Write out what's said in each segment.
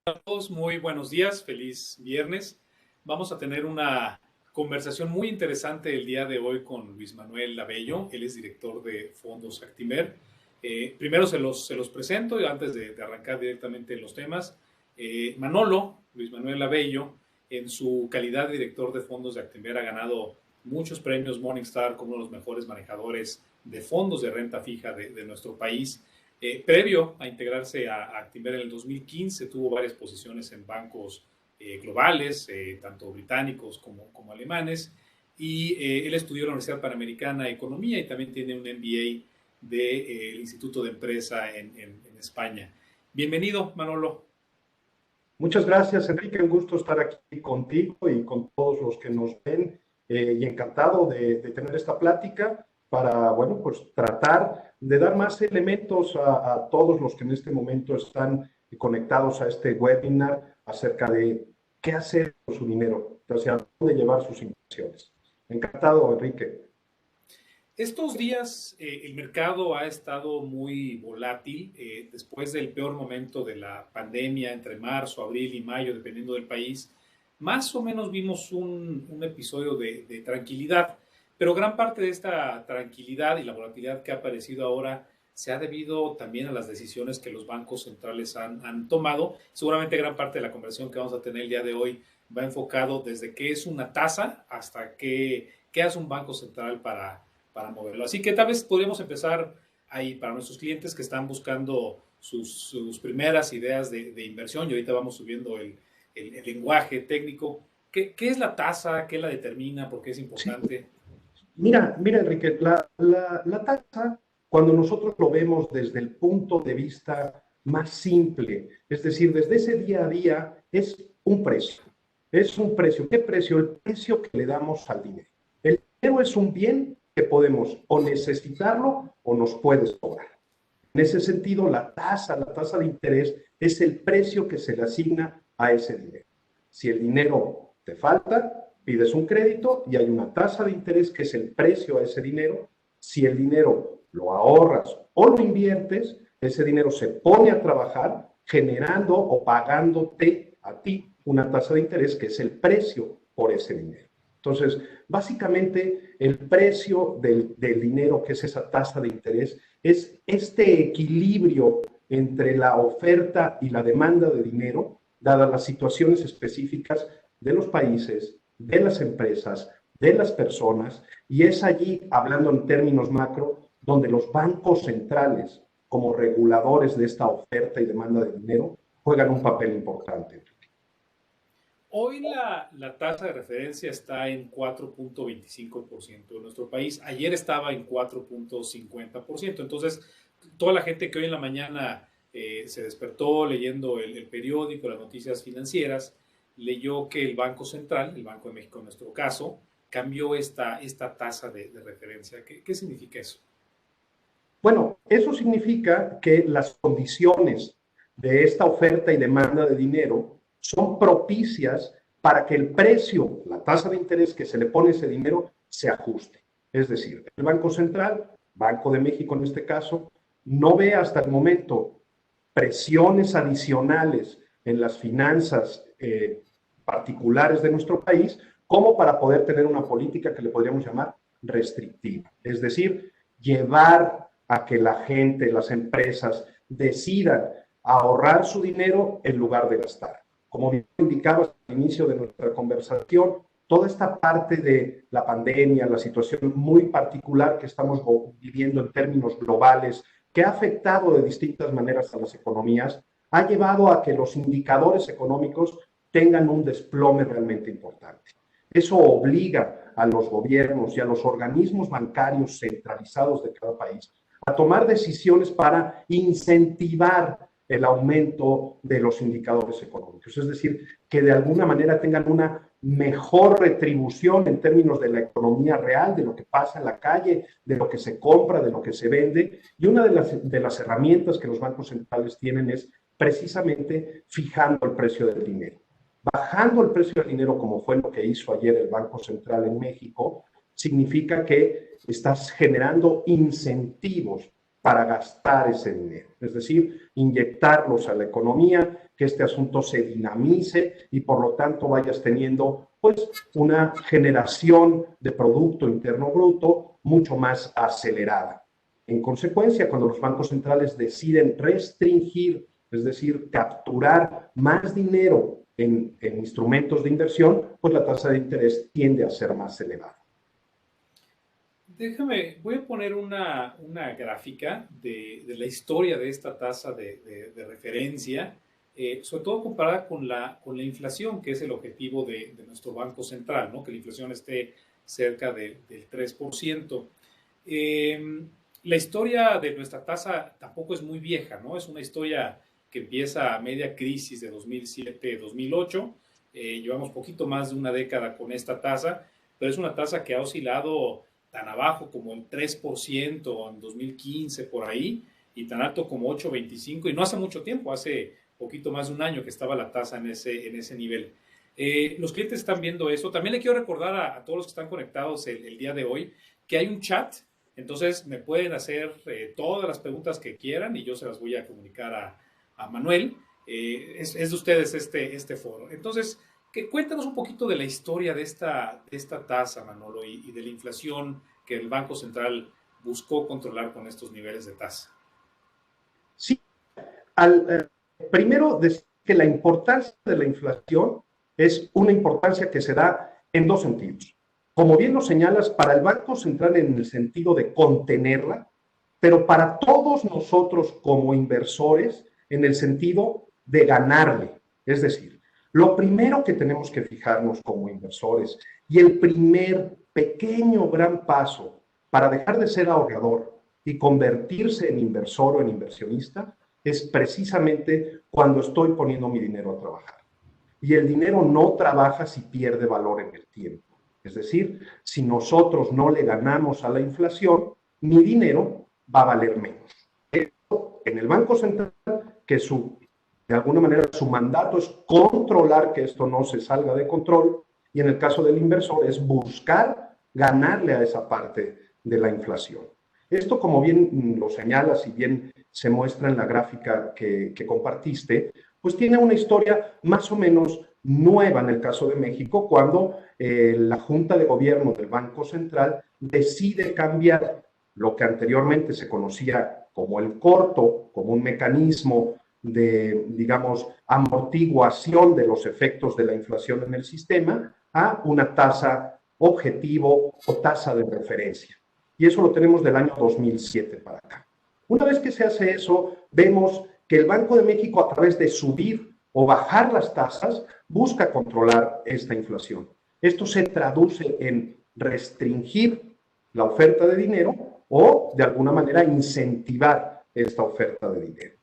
A todos, muy buenos días, feliz viernes. Vamos a tener una conversación muy interesante el día de hoy con Luis Manuel Labello. Él es director de Fondos Actimer. Primero se los presento y antes de arrancar directamente en los temas. Luis Manuel Labello, en su calidad de director de Fondos de Actimer, ha ganado muchos premios Morningstar como uno de los mejores manejadores de fondos de renta fija de nuestro país. Previo a integrarse a Actinver en el 2015, tuvo varias posiciones en bancos globales, tanto británicos como alemanes, y él estudió en la Universidad Panamericana de Economía y también tiene un MBA del Instituto de Empresa en España. Bienvenido, Manolo. Muchas gracias, Enrique. Un gusto estar aquí contigo y con todos los que nos ven y encantado de tener esta plática para, bueno, pues tratar de dar más elementos a todos los que en este momento están conectados a este webinar acerca de qué hacer con su dinero, hacia dónde llevar sus inversiones. Encantado, Enrique. Estos días el mercado ha estado muy volátil después del peor momento de la pandemia entre marzo, abril y mayo, dependiendo del país. Más o menos vimos un episodio de tranquilidad, pero gran parte de esta tranquilidad y la volatilidad que ha aparecido ahora se ha debido también a las decisiones que los bancos centrales han tomado. Seguramente gran parte de la conversación que vamos a tener el día de hoy va enfocado desde qué es una tasa hasta qué hace un banco central para moverlo. Así que tal vez podríamos empezar ahí para nuestros clientes que están buscando sus primeras ideas de inversión y ahorita vamos subiendo el lenguaje técnico. ¿Qué es la tasa? ¿Qué la determina? ¿Por qué es Sí, importante? mira, Enrique, la tasa, cuando nosotros lo vemos desde el punto de vista más simple, es decir, desde ese día a día, es un precio. Es un precio. ¿Qué precio? El precio que le damos al dinero. El dinero es un bien que podemos o necesitarlo o nos puede sobrar. En ese sentido, la tasa de interés, es el precio que se le asigna a ese dinero. Si el dinero te falta, pides un crédito y hay una tasa de interés que es el precio a ese dinero. Si el dinero lo ahorras o lo inviertes, ese dinero se pone a trabajar generando o pagándote a ti una tasa de interés que es el precio por ese dinero. Entonces, básicamente, el precio del dinero, que es esa tasa de interés, es este equilibrio entre la oferta y la demanda de dinero, dadas las situaciones específicas de los países, de las empresas, de las personas, y es allí, hablando en términos macro, donde los bancos centrales, como reguladores de esta oferta y demanda de dinero, juegan un papel importante. Hoy la tasa de referencia está en 4.25% en nuestro país. Ayer estaba en 4.50%. Entonces, toda la gente que hoy en la mañana se despertó leyendo el periódico, las noticias financieras, leyó que el Banco Central, el Banco de México en nuestro caso, cambió esta tasa de referencia. ¿Qué significa eso? Bueno, eso significa que las condiciones de esta oferta y demanda de dinero son propicias para que el precio, la tasa de interés que se le pone a ese dinero, se ajuste. Es decir, el Banco Central, Banco de México en este caso, no ve hasta el momento presiones adicionales en las finanzas particulares de nuestro país como para poder tener una política que le podríamos llamar restrictiva. Es decir, llevar a que la gente, las empresas, decidan ahorrar su dinero en lugar de gastar. Como bien indicabas al inicio de nuestra conversación, toda esta parte de la pandemia, la situación muy particular que estamos viviendo en términos globales, que ha afectado de distintas maneras a las economías, ha llevado a que los indicadores económicos tengan un desplome realmente importante. Eso obliga a los gobiernos y a los organismos bancarios centralizados de cada país a tomar decisiones para incentivar el aumento de los indicadores económicos. Es decir, que de alguna manera tengan una mejor retribución en términos de la economía real, de lo que pasa en la calle, de lo que se compra, de lo que se vende. Y una de las herramientas que los bancos centrales tienen es precisamente fijando el precio del dinero. Bajando el precio del dinero, como fue lo que hizo ayer el Banco Central en México, significa que estás generando incentivos para gastar ese dinero, es decir, inyectarlos a la economía, que este asunto se dinamice y por lo tanto vayas teniendo pues una generación de Producto Interno Bruto mucho más acelerada. En consecuencia, cuando los bancos centrales deciden restringir, es decir, capturar más dinero en instrumentos de inversión, pues la tasa de interés tiende a ser más elevada. Voy a poner una gráfica de la historia de esta tasa de referencia, sobre todo comparada con la inflación, que es el objetivo de nuestro Banco Central, ¿no? Que la inflación esté cerca del 3%. La historia de nuestra tasa tampoco es muy vieja, ¿no? Es una historia que empieza a media crisis de 2007-2008. Llevamos poquito más de una década con esta tasa, pero es una tasa que ha oscilado tan abajo como el 3% en 2015 por ahí, y tan alto como 8,25, y no hace mucho tiempo, hace poquito más de un año que estaba la tasa en ese nivel. Los clientes están viendo eso. También le quiero recordar a todos los que están conectados el día de hoy que hay un chat, entonces me pueden hacer todas las preguntas que quieran y yo se las voy a comunicar a Manuel. Es de ustedes este foro. Entonces, cuéntanos un poquito de la historia de esta tasa, Manolo, y de la inflación que el Banco Central buscó controlar con estos niveles de tasa. Sí, primero decir que la importancia de la inflación es una importancia que se da en dos sentidos. Como bien lo señalas, para el Banco Central en el sentido de contenerla, pero para todos nosotros como inversores en el sentido de ganarle. Es decir, lo primero que tenemos que fijarnos como inversores y el primer pequeño gran paso para dejar de ser ahorrador y convertirse en inversor o en inversionista es precisamente cuando estoy poniendo mi dinero a trabajar. Y el dinero no trabaja si pierde valor en el tiempo. Es decir, si nosotros no le ganamos a la inflación, mi dinero va a valer menos. Esto en el Banco Central, que de alguna manera su mandato es controlar que esto no se salga de control, y en el caso del inversor es buscar ganarle a esa parte de la inflación. Esto, como bien lo señalas y bien se muestra en la gráfica que compartiste, pues tiene una historia más o menos nueva en el caso de México, cuando la Junta de Gobierno del Banco Central decide cambiar lo que anteriormente se conocía como el corto, como un mecanismo de, digamos, amortiguación de los efectos de la inflación en el sistema, a una tasa objetivo o tasa de referencia. Y eso lo tenemos del año 2007 para acá. Una vez que se hace eso, vemos que el Banco de México, a través de subir o bajar las tasas, busca controlar esta inflación. Esto se traduce en restringir la oferta de dinero o, de alguna manera, incentivar esta oferta de dinero.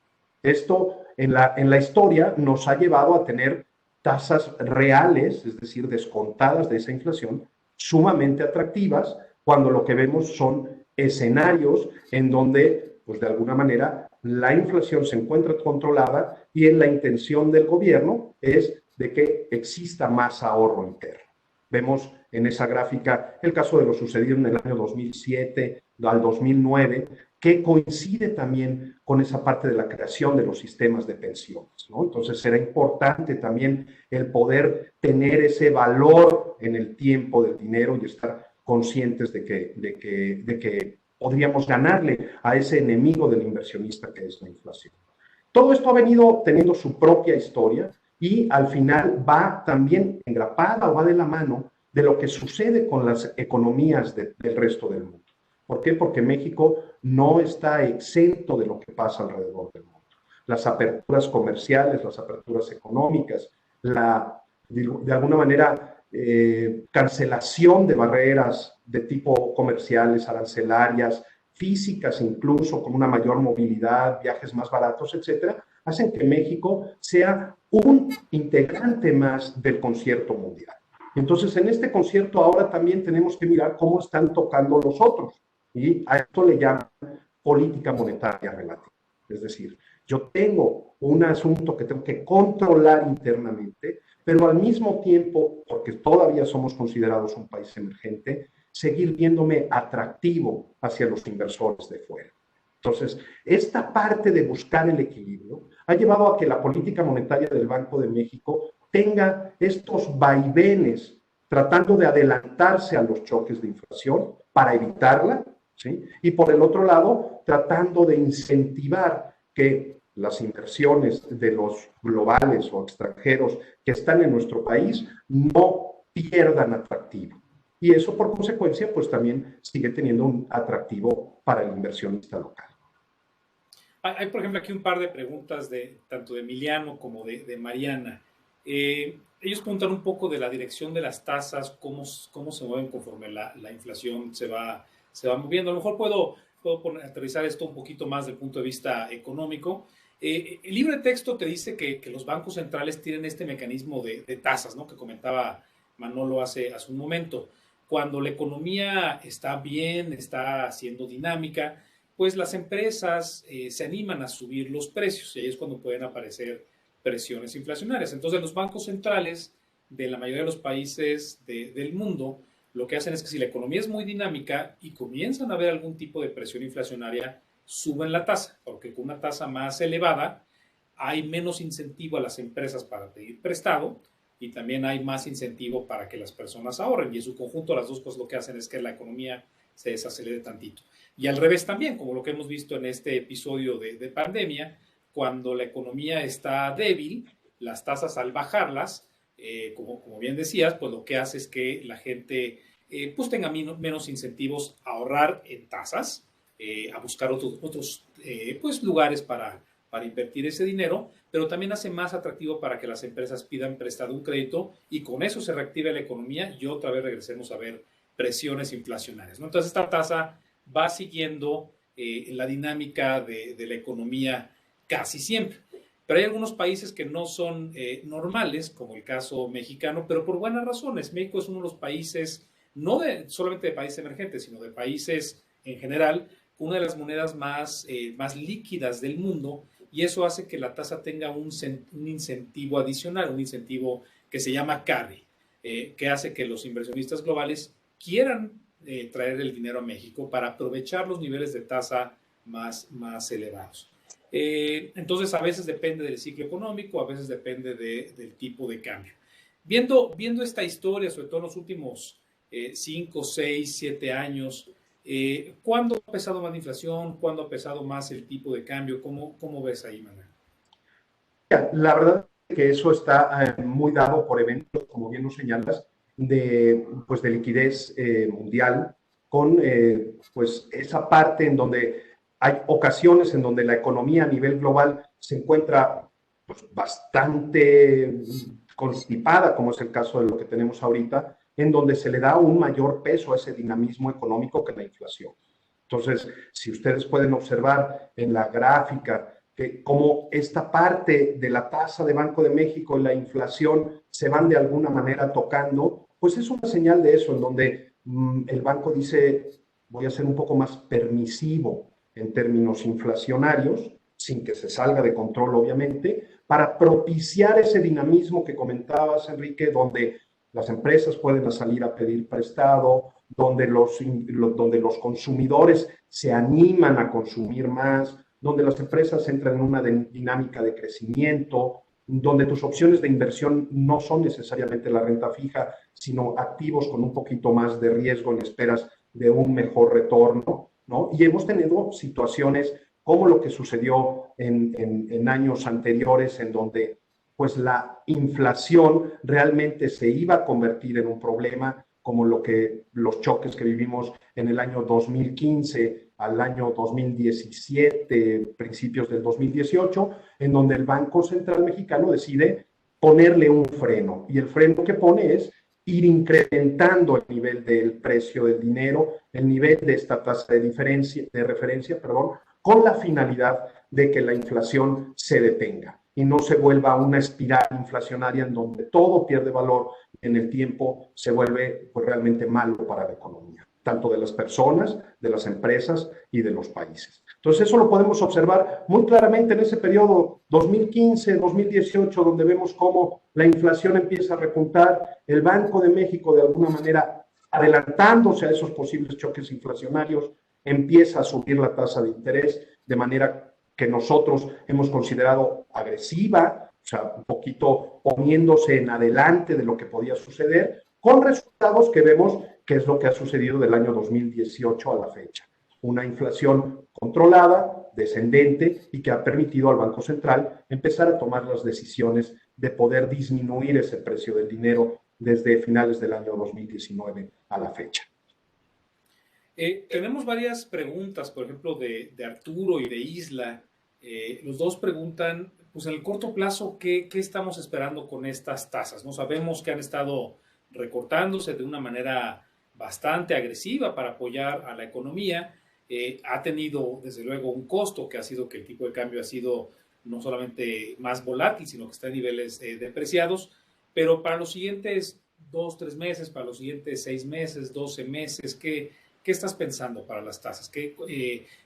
Esto, en la historia, nos ha llevado a tener tasas reales, es decir, descontadas de esa inflación, sumamente atractivas, cuando lo que vemos son escenarios en donde, pues de alguna manera, la inflación se encuentra controlada y en la intención del gobierno es de que exista más ahorro interno. Vemos en esa gráfica el caso de lo sucedido en el año 2007 al 2009, que coincide también con esa parte de la creación de los sistemas de pensiones, ¿no? Entonces será importante también el poder tener ese valor en el tiempo del dinero y estar conscientes de que podríamos ganarle a ese enemigo del inversionista que es la inflación. Todo esto ha venido teniendo su propia historia y al final va también engrapada o va de la mano de lo que sucede con las economías del resto del mundo. ¿Por qué? Porque México no está exento de lo que pasa alrededor del mundo. Las aperturas comerciales, las aperturas económicas, de alguna manera, cancelación de barreras de tipo comerciales, arancelarias, físicas incluso, con una mayor movilidad, viajes más baratos, etcétera, hacen que México sea un integrante más del concierto mundial. Entonces, en este concierto ahora también tenemos que mirar cómo están tocando los otros, y a esto le llaman política monetaria relativa. Es decir, yo tengo un asunto que tengo que controlar internamente, pero al mismo tiempo, porque todavía somos considerados un país emergente, seguir viéndome atractivo hacia los inversores de fuera. Entonces, esta parte de buscar el equilibrio ha llevado a que la política monetaria del Banco de México tenga estos vaivenes tratando de adelantarse a los choques de inflación para evitarla, ¿sí? Y por el otro lado, tratando de incentivar que las inversiones de los globales o extranjeros que están en nuestro país no pierdan atractivo. Y eso, por consecuencia, pues también sigue teniendo un atractivo para el inversionista local. Hay, por ejemplo, aquí un par de preguntas tanto de Emiliano como de Mariana. Ellos preguntan un poco de la dirección de las tasas, cómo se mueven conforme la inflación se va moviendo. A lo mejor puedo aterrizar esto un poquito más desde el punto de vista económico. El libro de texto te dice que los bancos centrales tienen este mecanismo de tasas, ¿no? Que comentaba Manolo hace un momento. Cuando la economía está bien, está siendo dinámica, pues las empresas se animan a subir los precios y ahí es cuando pueden aparecer presiones inflacionarias. Entonces, los bancos centrales de la mayoría de los países del mundo lo que hacen es que si la economía es muy dinámica y comienzan a ver algún tipo de presión inflacionaria, suben la tasa, porque con una tasa más elevada hay menos incentivo a las empresas para pedir prestado y también hay más incentivo para que las personas ahorren. Y en su conjunto las dos cosas lo que hacen es que la economía se desacelere tantito. Y al revés también, como lo que hemos visto en este episodio de pandemia, cuando la economía está débil, las tasas al bajarlas, como bien decías, pues lo que hace es que la gente pues tenga menos incentivos a ahorrar en tasas, a buscar otros pues lugares para invertir ese dinero, pero también hace más atractivo para que las empresas pidan prestado un crédito y con eso se reactive la economía y otra vez regresemos a ver presiones inflacionarias, ¿no? Entonces esta tasa va siguiendo la dinámica de la economía casi siempre. Pero hay algunos países que no son normales, como el caso mexicano, pero por buenas razones. México es uno de los países, no solamente de países emergentes, sino de países en general, con una de las monedas más líquidas del mundo, y eso hace que la tasa tenga un incentivo adicional, un incentivo que se llama carry, que hace que los inversionistas globales quieran traer el dinero a México para aprovechar los niveles de tasa más elevados. Entonces, a veces depende del ciclo económico, a veces depende del tipo de cambio. Viendo esta historia, sobre todo en los últimos 5, 6, 7 años, ¿cuándo ha pesado más la inflación? ¿Cuándo ha pesado más el tipo de cambio? ¿Cómo ves ahí, Manuel? La verdad es que eso está muy dado por eventos, como bien nos señalas, de liquidez mundial, con pues esa parte en donde hay ocasiones en donde la economía a nivel global se encuentra pues, bastante constipada, como es el caso de lo que tenemos ahorita, en donde se le da un mayor peso a ese dinamismo económico que la inflación. Entonces, si ustedes pueden observar en la gráfica que como esta parte de la tasa de Banco de México y la inflación se van de alguna manera tocando, pues es una señal de eso, en donde el banco dice, voy a ser un poco más permisivo en términos inflacionarios, sin que se salga de control, obviamente, para propiciar ese dinamismo que comentabas, Enrique, donde las empresas pueden salir a pedir prestado, donde los consumidores se animan a consumir más, donde las empresas entran en una dinámica de crecimiento, donde tus opciones de inversión no son necesariamente la renta fija, sino activos con un poquito más de riesgo en esperas de un mejor retorno, ¿no? Y hemos tenido situaciones como lo que sucedió en años anteriores, en donde pues la inflación realmente se iba a convertir en un problema, como los choques que vivimos en el año 2015 al año 2017, principios del 2018, en donde el Banco Central Mexicano decide ponerle un freno. Y el freno que pone es ir incrementando el nivel del precio del dinero, el nivel de esta tasa de referencia, con la finalidad de que la inflación se detenga y no se vuelva una espiral inflacionaria en donde todo pierde valor en el tiempo, se vuelve pues, realmente malo para la economía, tanto de las personas, de las empresas y de los países. Entonces eso lo podemos observar muy claramente en ese periodo 2015-2018, donde vemos cómo la inflación empieza a repuntar, el Banco de México de alguna manera adelantándose a esos posibles choques inflacionarios, empieza a subir la tasa de interés de manera que nosotros hemos considerado agresiva, o sea, un poquito poniéndose en adelante de lo que podía suceder, con resultados que vemos que es lo que ha sucedido del año 2018 a la fecha. Una inflación controlada, descendente, y que ha permitido al Banco Central empezar a tomar las decisiones de poder disminuir ese precio del dinero desde finales del año 2019 a la fecha. Tenemos varias preguntas, por ejemplo, de Arturo y de Isla. Los dos preguntan, pues en el corto plazo, ¿qué estamos esperando con estas tasas? ¿No? Sabemos que han estado recortándose de una manera bastante agresiva para apoyar a la economía. Ha tenido, desde luego, un costo que ha sido que el tipo de cambio ha sido no solamente más volátil, sino que está en niveles depreciados. Pero para los siguientes 2, 3 meses, para los siguientes 6 meses, 12 meses, ¿qué estás pensando para las tasas?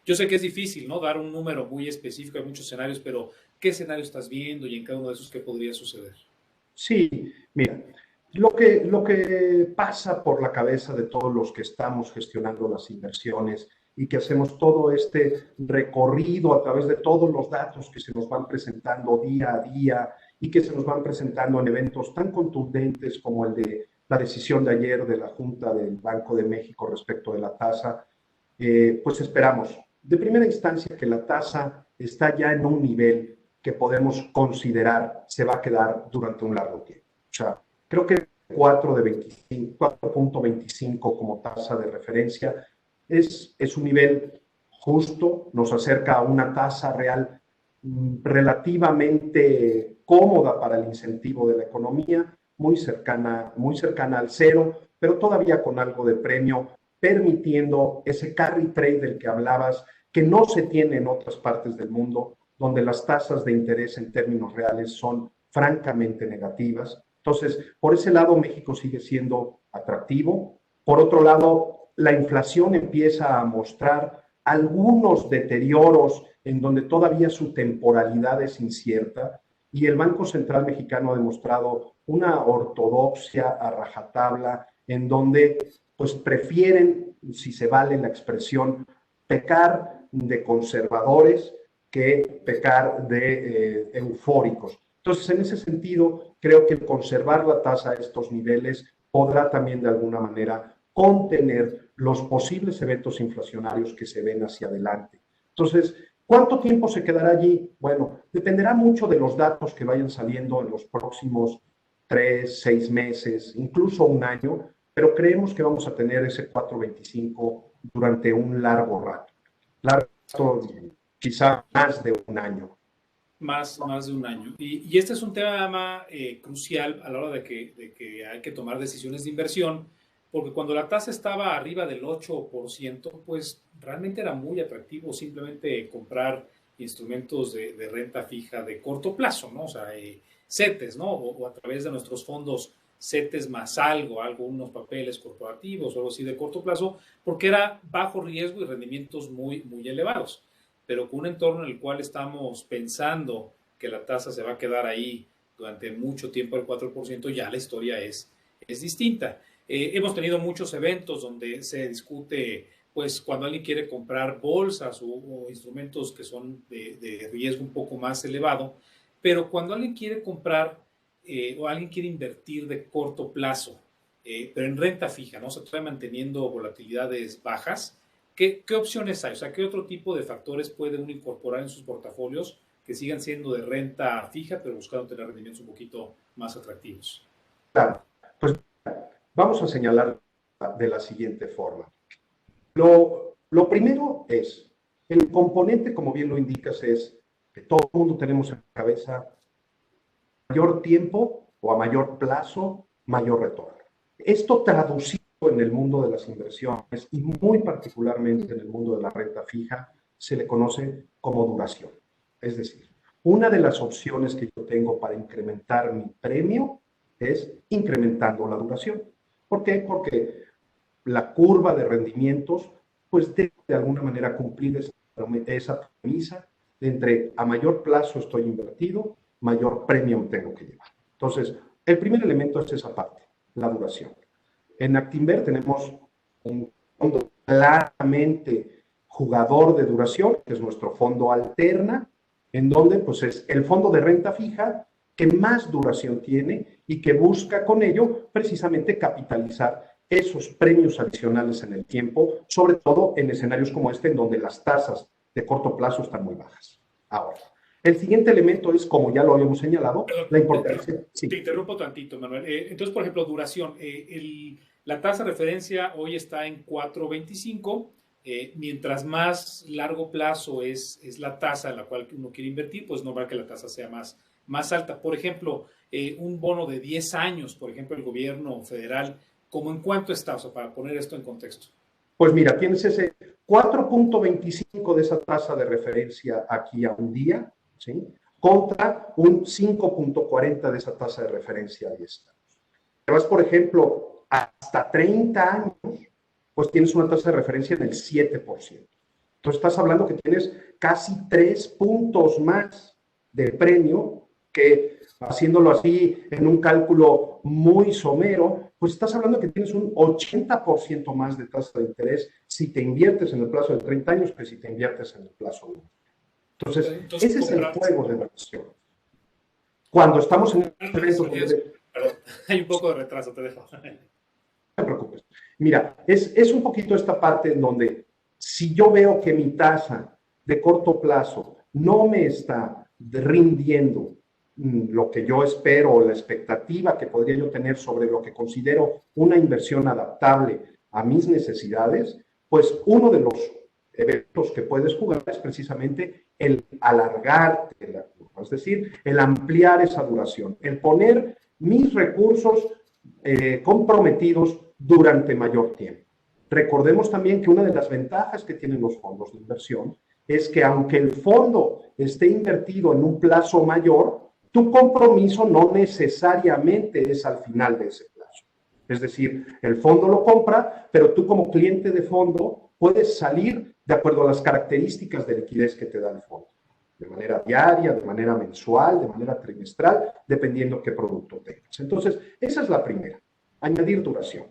Yo sé que es difícil, ¿no? Dar un número muy específico, hay muchos escenarios, pero ¿qué escenario estás viendo y en cada uno de esos qué podría suceder? Sí, mira, lo que pasa por la cabeza de todos los que estamos gestionando las inversiones y que hacemos todo este recorrido a través de todos los datos que se nos van presentando día a día y que se nos van presentando en eventos tan contundentes como el de la decisión de ayer de la Junta del Banco de México respecto de la tasa, pues esperamos de primera instancia que la tasa está ya en un nivel que podemos considerar se va a quedar durante un largo tiempo. O sea, creo que 4.25 como tasa de referencia es un nivel justo, nos acerca a una tasa real relativamente cómoda para el incentivo de la economía, muy cercana al cero, pero todavía con algo de premio, permitiendo ese carry trade del que hablabas, que no se tiene en otras partes del mundo, donde las tasas de interés en términos reales son francamente negativas. Entonces, por ese lado, México sigue siendo atractivo. Por otro lado, la inflación empieza a mostrar algunos deterioros en donde todavía su temporalidad es incierta y el Banco Central Mexicano ha demostrado una ortodoxia a rajatabla en donde pues prefieren, si se vale la expresión, pecar de conservadores que pecar de eufóricos. Entonces, en ese sentido, creo que el conservar la tasa a estos niveles podrá también de alguna manera contener los posibles eventos inflacionarios que se ven hacia adelante. Entonces, ¿cuánto tiempo se quedará allí? Bueno, dependerá mucho de los datos que vayan saliendo en los próximos 3, 6 meses, incluso un año, pero creemos que vamos a tener ese 4.25 durante un largo rato. Largo, quizá más de un año. Más de un año. Y este es un tema crucial a la hora de que hay que tomar decisiones de inversión, porque cuando la tasa estaba arriba del 8%, pues realmente era muy atractivo simplemente comprar instrumentos de renta fija de corto plazo, ¿no? O sea, CETES, ¿no? O a través de nuestros fondos CETES más algo, unos papeles corporativos o algo así de corto plazo, porque era bajo riesgo y rendimientos muy, muy elevados. Pero con un entorno en el cual estamos pensando que la tasa se va a quedar ahí durante mucho tiempo, el 4%, ya la historia es distinta. Hemos tenido muchos eventos donde se discute, pues, cuando alguien quiere comprar bolsas o instrumentos que son de riesgo un poco más elevado, pero cuando alguien quiere comprar o alguien quiere invertir de corto plazo, pero en renta fija, ¿no? Se está manteniendo volatilidades bajas. ¿Qué opciones hay? O sea, ¿qué otro tipo de factores puede uno incorporar en sus portafolios que sigan siendo de renta fija, pero buscando tener rendimientos un poquito más atractivos? Claro, pues vamos a señalar de la siguiente forma. Lo primero es, el componente, como bien lo indicas, es que todo el mundo tenemos en la cabeza mayor tiempo o a mayor plazo, mayor retorno. Esto traducido en el mundo de las inversiones y muy particularmente en el mundo de la renta fija, se le conoce como duración. Es decir, una de las opciones que yo tengo para incrementar mi premio es incrementando la duración. ¿Por qué? Porque la curva de rendimientos pues debe de alguna manera cumplir esa premisa de entre a mayor plazo estoy invertido, mayor premio tengo que llevar. Entonces, el primer elemento es esa parte, la duración. En Actinver tenemos un fondo claramente jugador de duración, que es nuestro fondo alterna, en donde pues es el fondo de renta fija que más duración tiene y que busca con ello precisamente capitalizar esos premios adicionales en el tiempo, sobre todo en escenarios como este, en donde las tasas de corto plazo están muy bajas. Ahora, el siguiente elemento es, como ya lo habíamos señalado, Perdón, la importancia. te interrumpo tantito, Manuel. Entonces, por ejemplo, duración. La tasa de referencia hoy está en 4.25. Mientras más largo plazo es la tasa en la cual uno quiere invertir, pues normal que la tasa sea más alta. Por ejemplo, un bono de 10 años, por ejemplo, el gobierno federal, ¿cómo en cuánto está? O sea, para poner esto en contexto. Pues mira, tienes ese 4.25 de esa tasa de referencia aquí a un día, ¿sí? Contra un 5.40 de esa tasa de referencia a 10 años. Te vas, por ejemplo, hasta 30 años, pues tienes una tasa de referencia en el 7%. Entonces estás hablando que tienes casi 3 puntos más de premio que, haciéndolo así en un cálculo muy somero, pues estás hablando que tienes un 80% más de tasa de interés si te inviertes en el plazo de 30 años que si te inviertes en el plazo de 1. Entonces, ese es el juego de inversión. Cuando estamos en eventos donde... Perdón, hay un poco de retraso, te dejo. No te preocupes. Mira, es un poquito esta parte en donde si yo veo que mi tasa de corto plazo no me está rindiendo lo que yo espero o la expectativa que podría yo tener sobre lo que considero una inversión adaptable a mis necesidades, pues uno de los eventos que puedes jugar es precisamente el alargarte la curva, es decir, el ampliar esa duración, el poner mis recursos comprometidos durante mayor tiempo. Recordemos también que una de las ventajas que tienen los fondos de inversión es que aunque el fondo esté invertido en un plazo mayor, tu compromiso no necesariamente es al final de ese plazo. Es decir, el fondo lo compra, pero tú como cliente de fondo puedes salir de acuerdo a las características de liquidez que te da el fondo. De manera diaria, de manera mensual, de manera trimestral, dependiendo qué producto tengas. Entonces, esa es la primera, añadir duración.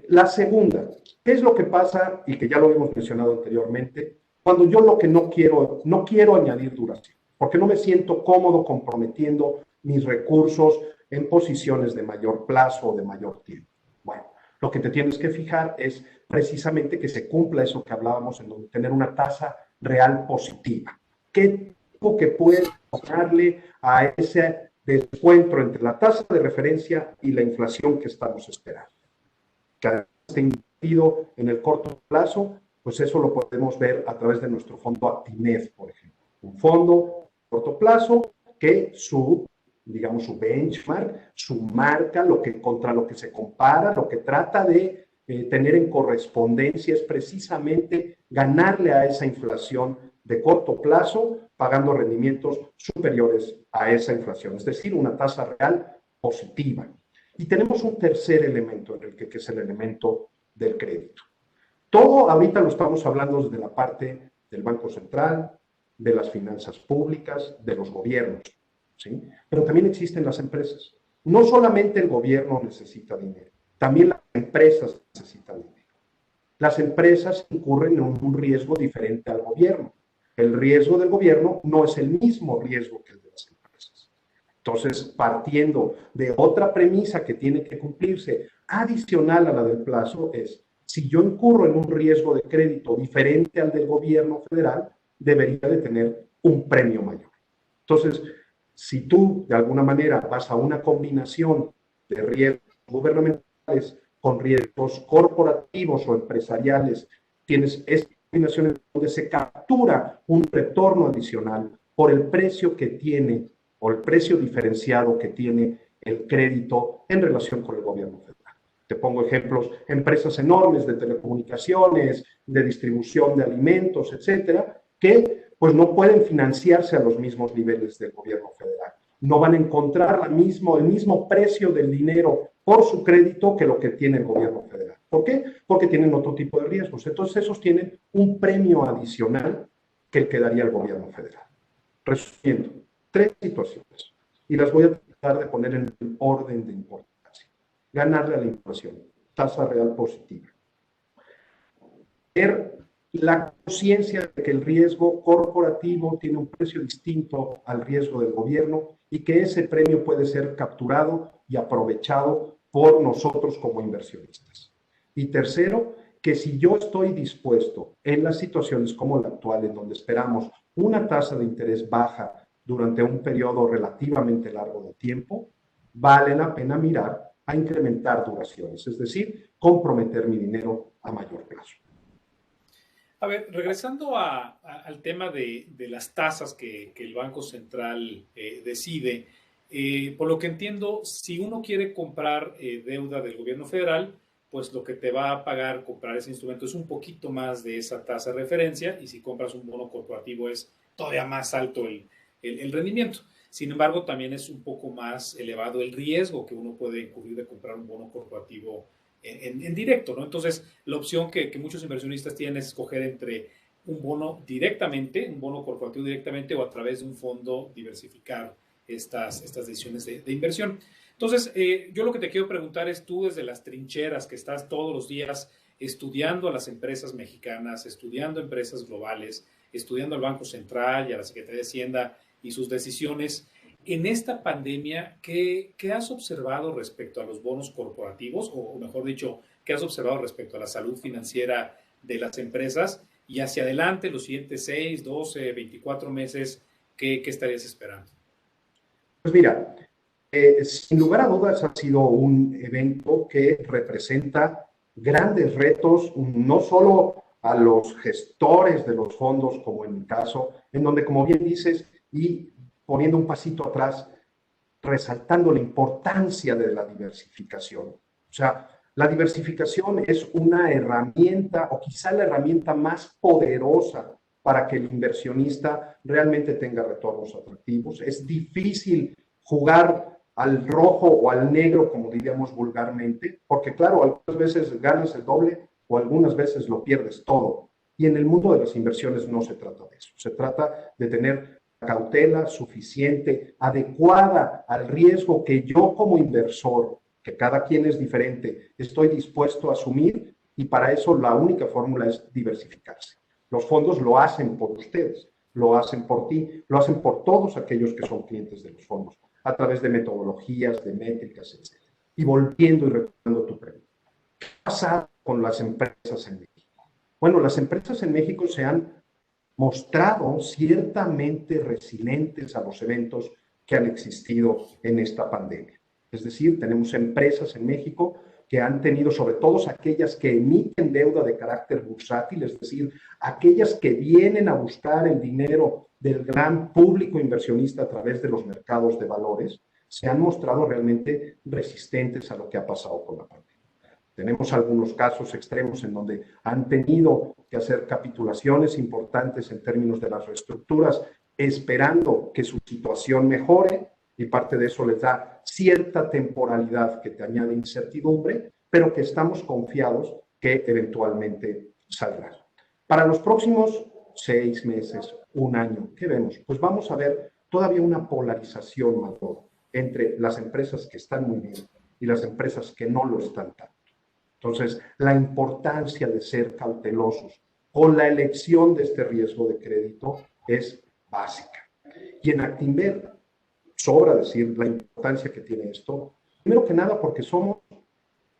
La segunda, ¿qué es lo que pasa? Y que ya lo hemos mencionado anteriormente, cuando yo lo que no quiero añadir duración, porque no me siento cómodo comprometiendo mis recursos en posiciones de mayor plazo o de mayor tiempo. Bueno, lo que te tienes que fijar es precisamente que se cumpla eso que hablábamos, en donde tener una tasa real positiva. ¿Qué tipo que puedes darle a ese descuento entre la tasa de referencia y la inflación que estamos esperando? Que además esté invertido en el corto plazo, pues eso lo podemos ver a través de nuestro fondo Actinver, por ejemplo. Un fondo a corto plazo que su benchmark, su marca, contra lo que se compara, lo que trata de tener en correspondencia es precisamente ganarle a esa inflación de corto plazo, pagando rendimientos superiores a esa inflación, es decir, una tasa real positiva. Y tenemos un tercer elemento, que es el elemento del crédito. Todo ahorita lo estamos hablando desde la parte del Banco Central, de las finanzas públicas, de los gobiernos, ¿sí? Pero también existen las empresas. No solamente el gobierno necesita dinero, también las empresas necesitan dinero. Las empresas incurren en un riesgo diferente al gobierno. El riesgo del gobierno no es el mismo riesgo que el de las empresas. Entonces, partiendo de otra premisa que tiene que cumplirse, adicional a la del plazo, es, si yo incurro en un riesgo de crédito diferente al del gobierno federal, debería de tener un premio mayor. Entonces, si tú de alguna manera vas a una combinación de riesgos gubernamentales con riesgos corporativos o empresariales, tienes esta combinación donde se captura un retorno adicional por el precio que tiene o el precio diferenciado que tiene el crédito en relación con el gobierno federal. Te pongo ejemplos, empresas enormes de telecomunicaciones, de distribución de alimentos, etcétera, que pues no pueden financiarse a los mismos niveles del gobierno federal. No van a encontrar el mismo precio del dinero por su crédito que lo que tiene el gobierno federal. ¿Por qué? Porque tienen otro tipo de riesgos. Entonces, esos tienen un premio adicional que el que daría el gobierno federal. Resumiendo, 3 situaciones. Y las voy a tratar de poner en el orden de importancia. Ganarle a la inflación, tasa real positiva. Ver la conciencia de que el riesgo corporativo tiene un precio distinto al riesgo del gobierno y que ese premio puede ser capturado y aprovechado por nosotros como inversionistas. Y tercero, que si yo estoy dispuesto en las situaciones como la actual, en donde esperamos una tasa de interés baja durante un periodo relativamente largo de tiempo, vale la pena mirar a incrementar duraciones, es decir, comprometer mi dinero a mayor plazo. A ver, regresando al tema de las tasas que el Banco Central decide, por lo que entiendo, si uno quiere comprar deuda del gobierno federal, pues lo que te va a pagar comprar ese instrumento es un poquito más de esa tasa de referencia, y si compras un bono corporativo es todavía más alto el rendimiento. Sin embargo, también es un poco más elevado el riesgo que uno puede incurrir de comprar un bono corporativo en directo, ¿no? Entonces, la opción que muchos inversionistas tienen es escoger entre un bono directamente, un bono corporativo directamente, o a través de un fondo diversificar estas decisiones de inversión. Entonces, yo lo que te quiero preguntar es, tú desde las trincheras que estás todos los días estudiando a las empresas mexicanas, estudiando empresas globales, estudiando al Banco Central y a la Secretaría de Hacienda y sus decisiones, en esta pandemia, ¿qué has observado respecto a los bonos corporativos? O mejor dicho, ¿qué has observado respecto a la salud financiera de las empresas? Y hacia adelante, los siguientes 6, 12, 24 meses, ¿qué estarías esperando? Pues mira, sin lugar a dudas ha sido un evento que representa grandes retos, no solo a los gestores de los fondos, como en mi caso, en donde, como bien dices, y poniendo un pasito atrás, resaltando la importancia de la diversificación. O sea, la diversificación es una herramienta, o quizá la herramienta más poderosa para que el inversionista realmente tenga retornos atractivos. Es difícil jugar al rojo o al negro, como diríamos vulgarmente, porque claro, algunas veces ganas el doble o algunas veces lo pierdes todo. Y en el mundo de las inversiones no se trata de eso. Se trata de tener cautela suficiente, adecuada al riesgo que yo como inversor, que cada quien es diferente, estoy dispuesto a asumir, y para eso la única fórmula es diversificarse. Los fondos lo hacen por ustedes, lo hacen por ti, lo hacen por todos aquellos que son clientes de los fondos, a través de metodologías, de métricas, etc. Y volviendo y retomando tu pregunta, ¿qué pasa con las empresas en México? Bueno, las empresas en México se han mostrado ciertamente resilientes a los eventos que han existido en esta pandemia. Es decir, tenemos empresas en México que han tenido, sobre todo aquellas que emiten deuda de carácter bursátil, es decir, aquellas que vienen a buscar el dinero del gran público inversionista a través de los mercados de valores, se han mostrado realmente resistentes a lo que ha pasado con la pandemia. Tenemos algunos casos extremos en donde han tenido que hacer capitulaciones importantes en términos de las reestructuras, esperando que su situación mejore, y parte de eso les da cierta temporalidad que te añade incertidumbre, pero que estamos confiados que eventualmente saldrá. Para los próximos 6 meses, un año, ¿qué vemos? Pues vamos a ver todavía una polarización mayor entre las empresas que están muy bien y las empresas que no lo están tanto. Entonces, la importancia de ser cautelosos con la elección de este riesgo de crédito es básica. Y en Actinver, sobra decir la importancia que tiene esto, primero que nada porque somos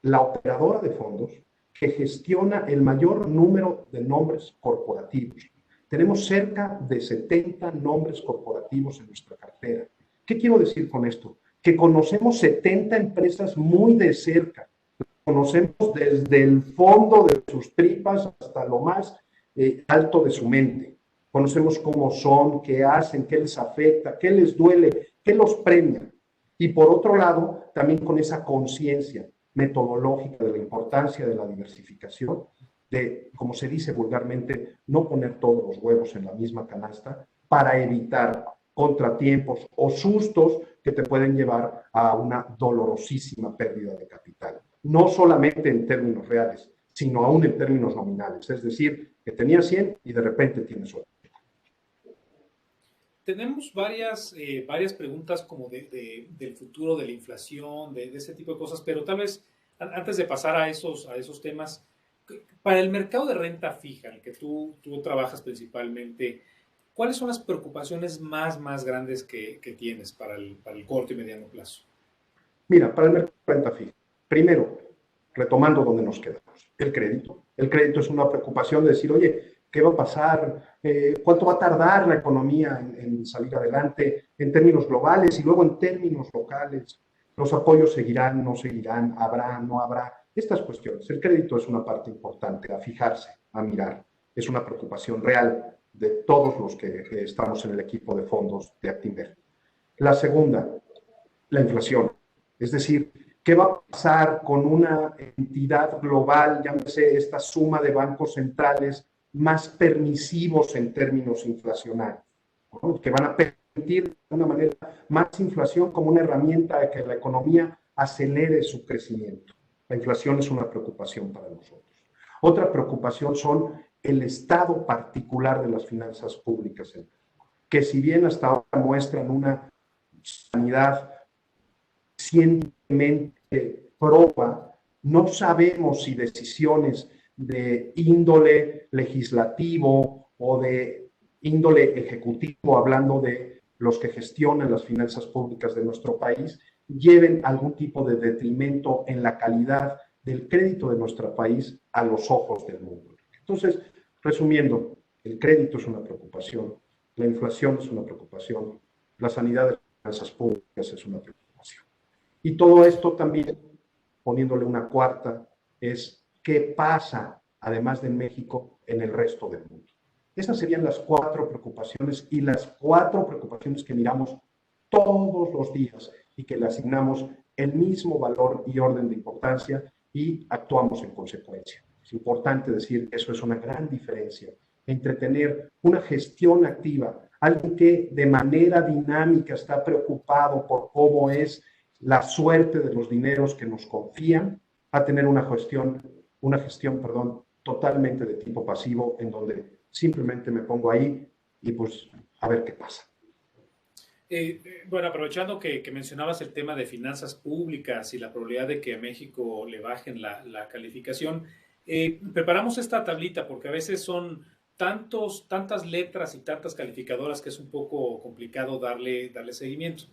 la operadora de fondos que gestiona el mayor número de nombres corporativos. Tenemos cerca de 70 nombres corporativos en nuestra cartera. ¿Qué quiero decir con esto? Que conocemos 70 empresas muy de cerca. Conocemos desde el fondo de sus tripas hasta lo más alto de su mente. Conocemos cómo son, qué hacen, qué les afecta, qué les duele, qué los premia. Y por otro lado, también con esa conciencia metodológica de la importancia de la diversificación, de, como se dice vulgarmente, no poner todos los huevos en la misma canasta para evitar contratiempos o sustos que te pueden llevar a una dolorosísima pérdida de capital. No solamente en términos reales, sino aún en términos nominales. Es decir, que tenía 100 y de repente tienes 8. Tenemos varias preguntas como del futuro de la inflación, de ese tipo de cosas, pero tal vez antes de pasar a esos temas, Para el mercado de renta fija, en el que tú trabajas principalmente, ¿cuáles son las preocupaciones más grandes que tienes para el corto y mediano plazo? Mira, para el mercado de renta fija, primero, retomando donde nos quedamos, el crédito. El crédito es una preocupación de decir, oye, ¿qué va a pasar? ¿Cuánto va a tardar la economía en salir adelante en términos globales y luego en términos locales? ¿Los apoyos seguirán, no seguirán? ¿Habrá, no habrá? Estas cuestiones. El crédito es una parte importante a fijarse, a mirar. Es una preocupación real de todos los que estamos en el equipo de fondos de Actinver. La segunda, la inflación. Es decir, ¿qué va a pasar con una entidad global, llámese esta suma de bancos centrales más permisivos en términos inflacionarios, ¿no? Que van a permitir de una manera más inflación como una herramienta de que la economía acelere su crecimiento? La inflación es una preocupación para nosotros. Otra preocupación son el estado particular de las finanzas públicas en México, que si bien hasta ahora muestran una sanidad recientemente proba, no sabemos si decisiones de índole legislativo o de índole ejecutivo, hablando de los que gestionan las finanzas públicas de nuestro país, lleven algún tipo de detrimento en la calidad del crédito de nuestro país a los ojos del mundo. Entonces, resumiendo, el crédito es una preocupación, la inflación es una preocupación, la sanidad de las finanzas públicas es una preocupación. Y todo esto también, poniéndole una cuarta, es qué pasa, además de en México, en el resto del mundo. Esas serían las cuatro preocupaciones y las cuatro preocupaciones que miramos todos los días y que le asignamos el mismo valor y orden de importancia y actuamos en consecuencia. Es importante decir que eso es una gran diferencia entre tener una gestión activa, alguien que de manera dinámica está preocupado por cómo es la suerte de los dineros que nos confían, a tener una gestión, totalmente de tipo pasivo, en donde simplemente me pongo ahí y pues a ver qué pasa. Bueno, aprovechando que mencionabas el tema de finanzas públicas y la probabilidad de que a México le bajen la calificación, preparamos esta tablita porque a veces son tantas letras y tantas calificadoras que es un poco complicado darle seguimiento.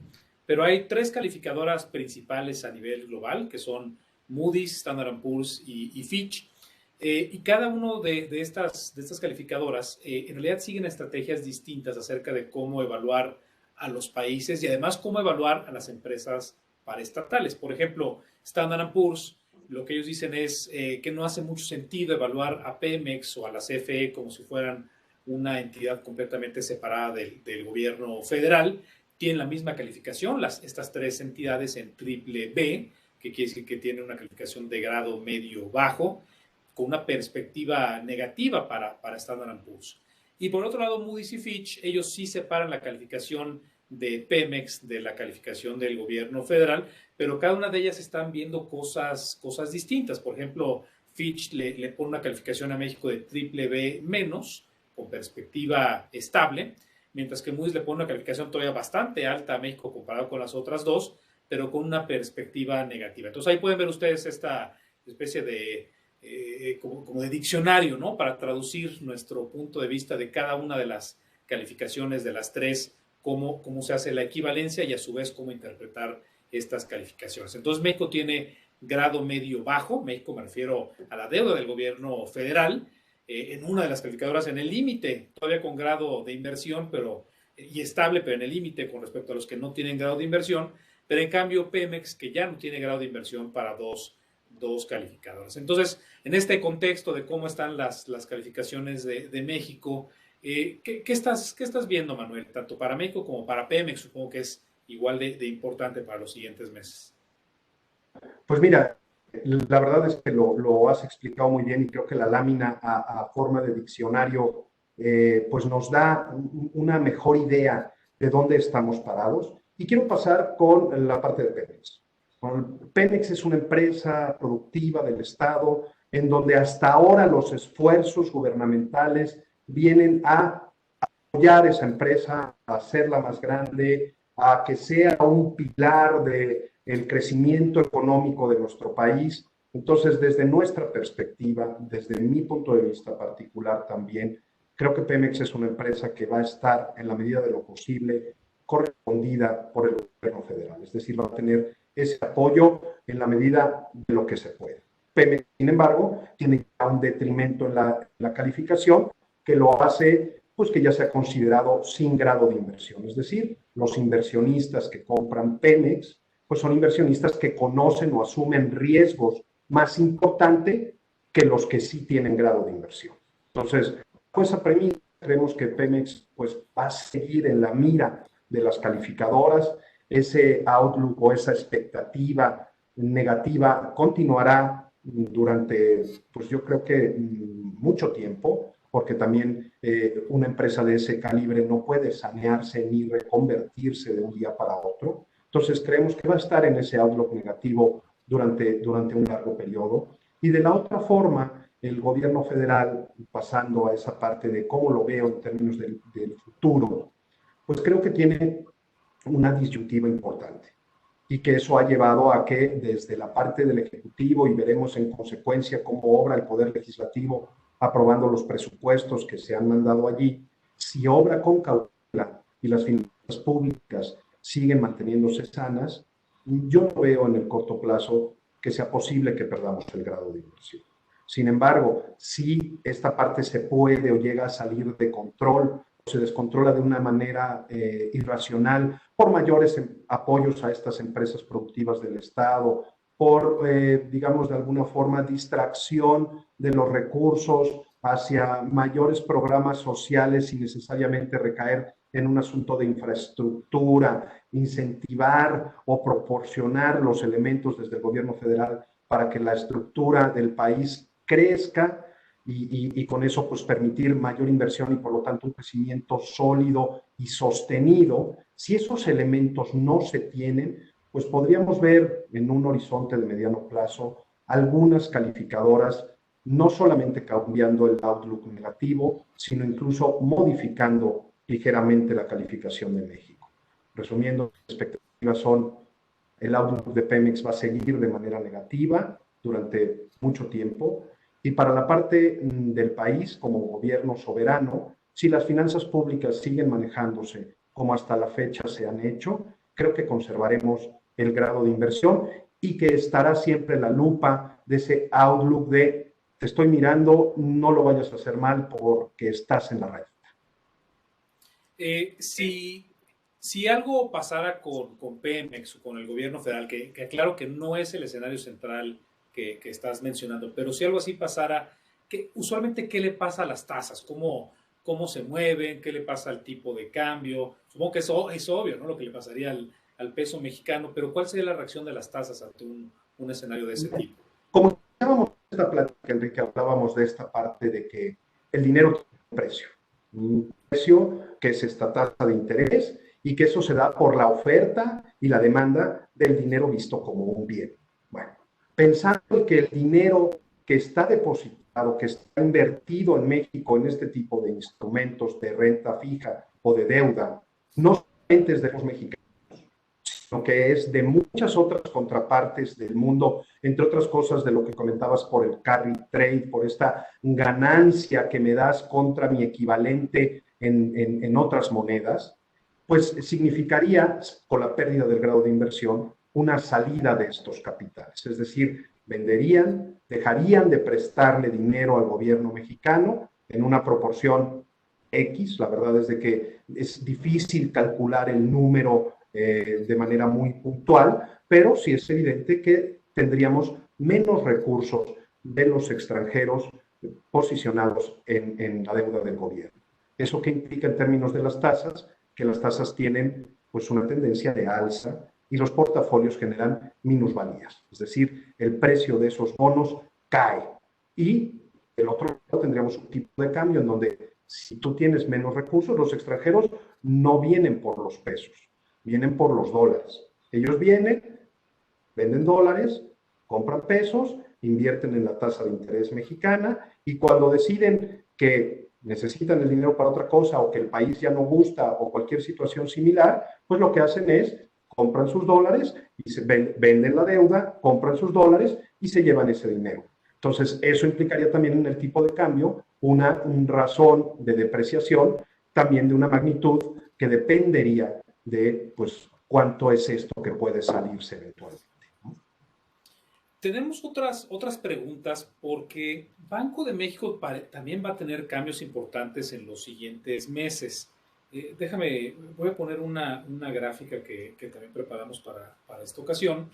Pero hay tres calificadoras principales a nivel global, que son Moody's, Standard & Poor's y Fitch. Y cada uno de estas calificadoras en realidad siguen estrategias distintas acerca de cómo evaluar a los países y además cómo evaluar a las empresas paraestatales. Por ejemplo, Standard & Poor's, lo que ellos dicen es que no hace mucho sentido evaluar a Pemex o a la CFE como si fueran una entidad completamente separada del gobierno federal. Tienen la misma calificación, estas tres entidades en triple B, que quiere decir que tienen una calificación de grado medio bajo, con una perspectiva negativa para Standard & Poor's. Y por otro lado, Moody's y Fitch, ellos sí separan la calificación de Pemex de la calificación del gobierno federal, pero cada una de ellas están viendo cosas distintas. Por ejemplo, Fitch le pone una calificación a México de triple B menos, con perspectiva estable, mientras que Moody's le pone una calificación todavía bastante alta a México comparado con las otras dos, pero con una perspectiva negativa. Entonces ahí pueden ver ustedes esta especie de como de diccionario, ¿no? Para traducir nuestro punto de vista de cada una de las calificaciones de las tres, cómo se hace la equivalencia y a su vez cómo interpretar estas calificaciones. Entonces México tiene grado medio bajo, México me refiero a la deuda del gobierno federal, en una de las calificadoras en el límite, todavía con grado de inversión, y estable, pero en el límite con respecto a los que no tienen grado de inversión, pero en cambio Pemex, que ya no tiene grado de inversión para dos calificadoras. Entonces, en este contexto de cómo están las calificaciones de México, ¿qué estás viendo, Manuel? Tanto para México como para Pemex, supongo que es igual de importante para los siguientes meses. Pues mira, la verdad es que lo has explicado muy bien y creo que la lámina a forma de diccionario pues nos da una mejor idea de dónde estamos parados. Y quiero pasar con la parte de Pemex. Pemex es una empresa productiva del Estado en donde hasta ahora los esfuerzos gubernamentales vienen a apoyar esa empresa, a hacerla más grande, a que sea un pilar del crecimiento económico de nuestro país, Entonces, desde nuestra perspectiva, desde mi punto de vista particular también, creo que Pemex es una empresa que va a estar, en la medida de lo posible, correspondida por el gobierno federal. Es decir, va a tener ese apoyo en la medida de lo que se puede. Pemex, sin embargo, tiene un detrimento en la calificación que lo hace, pues que ya se ha considerado sin grado de inversión. Es decir, los inversionistas que compran Pemex, pues son inversionistas que conocen o asumen riesgos más importantes que los que sí tienen grado de inversión. Entonces, pues esa premisa, creemos que Pemex pues, va a seguir en la mira de las calificadoras, ese outlook o esa expectativa negativa continuará durante, pues yo creo que mucho tiempo, porque también una empresa de ese calibre no puede sanearse ni reconvertirse de un día para otro. Entonces creemos que va a estar en ese outlook negativo durante un largo periodo. Y de la otra forma, el gobierno federal, pasando a esa parte de cómo lo veo en términos del futuro, pues creo que tiene una disyuntiva importante y que eso ha llevado a que desde la parte del Ejecutivo, y veremos en consecuencia cómo obra el Poder Legislativo aprobando los presupuestos que se han mandado allí, si obra con cautela y las finanzas públicas siguen manteniéndose sanas, yo no veo en el corto plazo que sea posible que perdamos el grado de inversión. Sin embargo, si esta parte se puede o llega a salir de control, o se descontrola de una manera irracional por mayores apoyos a estas empresas productivas del Estado, por, digamos, de alguna forma, distracción de los recursos hacia mayores programas sociales sin necesariamente recaer en un asunto de infraestructura, incentivar o proporcionar los elementos desde el gobierno federal para que la estructura del país crezca y con eso pues permitir mayor inversión y por lo tanto un crecimiento sólido y sostenido. Si esos elementos no se tienen, pues podríamos ver en un horizonte de mediano plazo algunas calificadoras no solamente cambiando el outlook negativo, sino incluso modificando ligeramente la calificación de México. Resumiendo, las expectativas son: el outlook de Pemex va a seguir de manera negativa durante mucho tiempo, y para la parte del país, como gobierno soberano, si las finanzas públicas siguen manejándose como hasta la fecha se han hecho, creo que conservaremos el grado de inversión y que estará siempre la lupa de ese outlook de te estoy mirando, no lo vayas a hacer mal porque estás en la rayita. Si algo pasara con Pemex o con el gobierno federal, que claro que no es el escenario central que estás mencionando, pero si algo así pasara, usualmente ¿qué le pasa a las tasas? ¿Cómo se mueven? ¿Qué le pasa al tipo de cambio? Supongo que eso es obvio, ¿no? Lo que le pasaría al peso mexicano, pero ¿cuál sería la reacción de las tasas ante un escenario de ese tipo? Como estábamos en esta plática, Enrique, hablábamos de esta parte de que el dinero tiene un precio que es esta tasa de interés y que eso se da por la oferta y la demanda del dinero visto como un bien. Bueno, pensando que el dinero que está depositado, que está invertido en México en este tipo de instrumentos de renta fija o de deuda, no solamente es de los mexicanos, sino que es de muchas otras contrapartes del mundo, entre otras cosas de lo que comentabas por el carry trade, por esta ganancia que me das contra mi equivalente en otras monedas, pues significaría, con la pérdida del grado de inversión, una salida de estos capitales. Es decir, venderían, dejarían de prestarle dinero al gobierno mexicano en una proporción X. La verdad es de que es difícil calcular el número de manera muy puntual, pero sí es evidente que tendríamos menos recursos de los extranjeros posicionados en la deuda del gobierno. ¿Eso qué implica en términos de las tasas? Que las tasas tienen pues una tendencia de alza y los portafolios generan minusvalías, es decir, el precio de esos bonos cae. Y del otro lado tendríamos un tipo de cambio en donde si tú tienes menos recursos, los extranjeros no vienen por los pesos, vienen por los dólares. Ellos vienen, venden dólares, compran pesos, invierten en la tasa de interés mexicana y cuando deciden que necesitan el dinero para otra cosa o que el país ya no gusta o cualquier situación similar, pues lo que hacen es compran sus dólares y venden la deuda, compran sus dólares y se llevan ese dinero. Entonces, eso implicaría también en el tipo de cambio una razón de depreciación, también de una magnitud que dependería de pues, cuánto es esto que puede salirse eventualmente. Tenemos otras preguntas porque Banco de México también va a tener cambios importantes en los siguientes meses. Voy a poner una gráfica que también preparamos para esta ocasión.